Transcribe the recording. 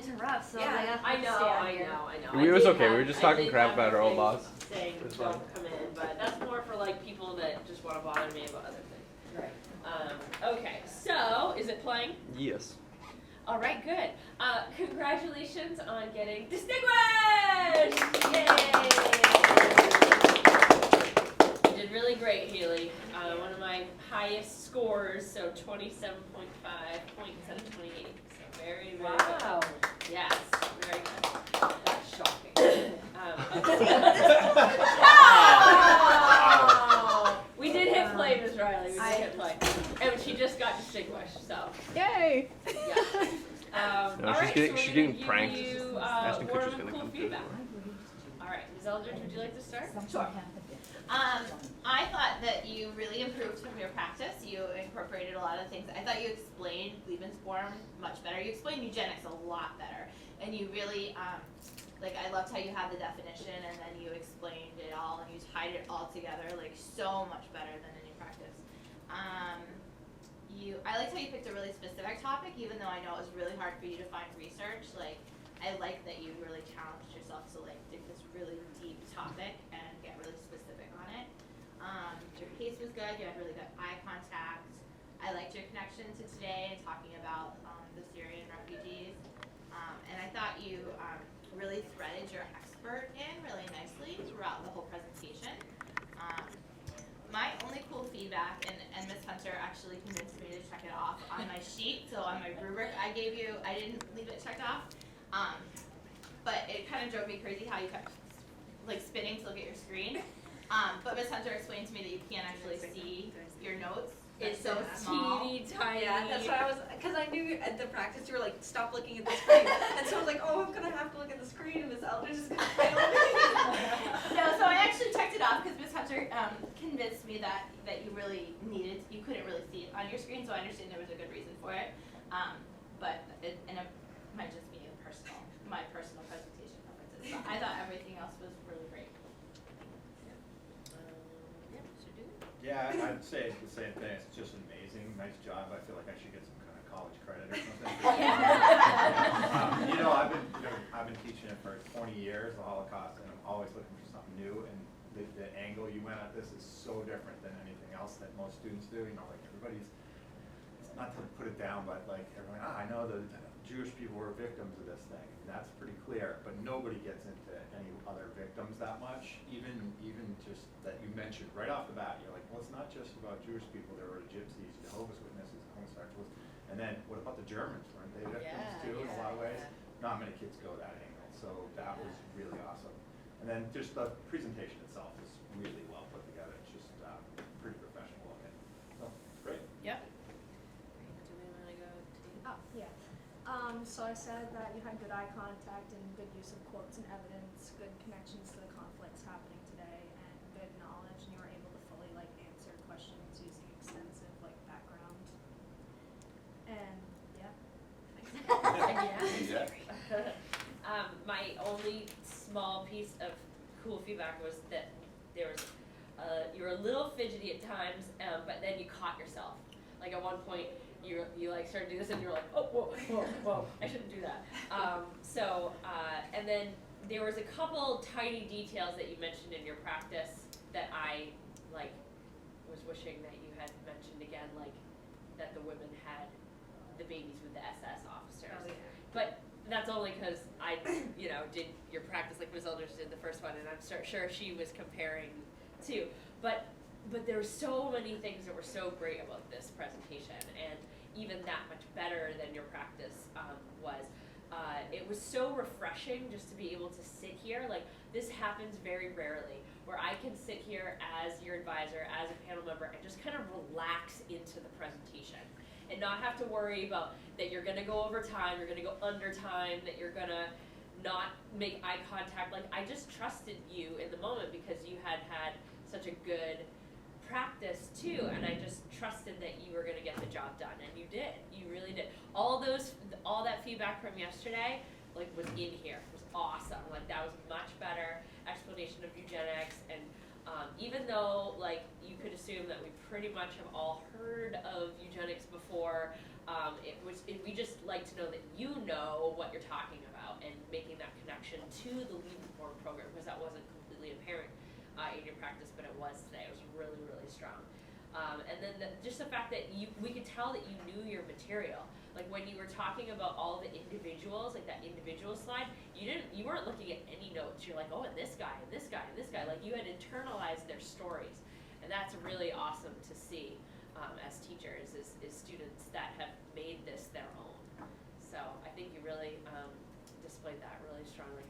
interrupt, so Yeah, I have to I know. It was okay. We were just talking crap about our old boss. Saying It's fine. don't come in, but that's more for like people that just want to bother me about other things. Right. Okay, so is it playing? Yes. All right, good. Congratulations on getting distinguished! Yay! You did really great, Haley. One of my highest scores, so 27.5 points out of 28. So very, very Wow. good. Yes, very good. That's shocking. We did hit play, Ms. Riley. We did hit play. And she just got distinguished, so. Yay! Yeah. No, all right, she's so getting we're pranked. Give you, Ashton warm Kutcher's and gonna cool come through. feedback. All right, Ms. Eldridge, would you like to start? Sure. I thought that you really improved from your practice. You incorporated a lot of things. I thought you explained Lebensborn much better. You explained eugenics a lot better. And you really, like, I loved how you had the definition and then you explained it all and you tied it all together, like, so much better than any practice. I liked how you picked a really specific topic, even though I know it was really hard for you to find research. Like, I like that you really challenged yourself to, like, dig this really deep topic and get really specific on it. Your pace was good. You had really good eye contact. I liked your connection to today and talking about the Syrian refugees. And I thought you really threaded your expert in really nicely throughout the whole presentation. My only cool feedback, and Ms. Hunter actually convinced me to check it off on my sheet, so on my rubric I gave you, I didn't leave it checked off. But it kind of drove me crazy how you kept like spinning to look at your screen. But Ms. Hunter explained to me that you can't actually see your notes. It's so small. Teeny tiny. Yeah, that's why I was, because I knew at the practice you were like, stop looking at the screen. And so I was like, oh, I'm going to have to look at the screen, and Ms. Eldridge is going to fail me. No, so I actually checked it off because Ms. Hunter convinced me that you really needed, you couldn't really see it on your screen, so I understand there was a good reason for it. But it might just be my personal presentation preferences. But I thought everything else was really great. Yeah, I'd say the same thing. It's just amazing. Nice job. I feel like I should get some kind of college credit or something. I've been teaching it for 20 years, the Holocaust, and I'm always looking for something new. And the angle you went at this is so different than anything else that most students do. You know, like everybody's, not to put it down, but like everyone, I know the Jewish people were victims of this thing. That's pretty clear, but nobody gets into any other victims that much. Even just that you mentioned right off the bat, you're like, well, it's not just about Jewish people. There were gypsies, Jehovah's Witnesses, homosexuals, and then what about the Germans? Weren't they victims too in a lot of ways? Not many kids go that angle, so that was really awesome. And then just the presentation itself is really well put together. It's just pretty professional looking. So great. Yep. Do we want to go to? Oh, yeah. So I said that you had good eye contact and good use of quotes and evidence, good connections to the conflicts happening today, and good knowledge, and you were able to fully like answer questions using extensive like background. And yeah. My only small piece of cool feedback was that there was you were a little fidgety at times, but then you caught yourself. Like at one point, you like started to do this, and you're like, oh, whoa, I shouldn't do that. And then there was a couple tiny details that you mentioned in your practice that I like was wishing that you had mentioned again, like that the women had the babies with the SS officers. Oh, yeah. But that's only because I, did your practice like Ms. Eldridge did the first one, and I'm sure she was comparing too. But there were so many things that were so great about this presentation, and even that much better than your practice was. It was so refreshing just to be able to sit here. Like, this happens very rarely, where I can sit here as your advisor, as a panel member, and just kind of relax into the presentation. And not have to worry about that you're gonna go over time, you're gonna go under time, that you're gonna not make eye contact. Like, I just trusted you in the moment because you had such a good practice too, and I just trusted that you were gonna get the job done, and you did. You really did. All that feedback from yesterday, like, was in here. It was awesome. Like, that was much better explanation of eugenics, and even though, like, you could assume that we pretty much have all heard of eugenics before, we just like to know that you know what you're talking informed program, because that wasn't completely apparent in your practice, but it was today. It was really, really strong. And then just the fact that we could tell that you knew your material. Like when you were talking about all the individuals, like that individual slide, you weren't looking at any notes. You're like, oh, and this guy, and this guy, and this guy. Like you had internalized their stories, and that's really awesome to see as teachers, is students that have made this their own. So I think you really displayed that really strongly.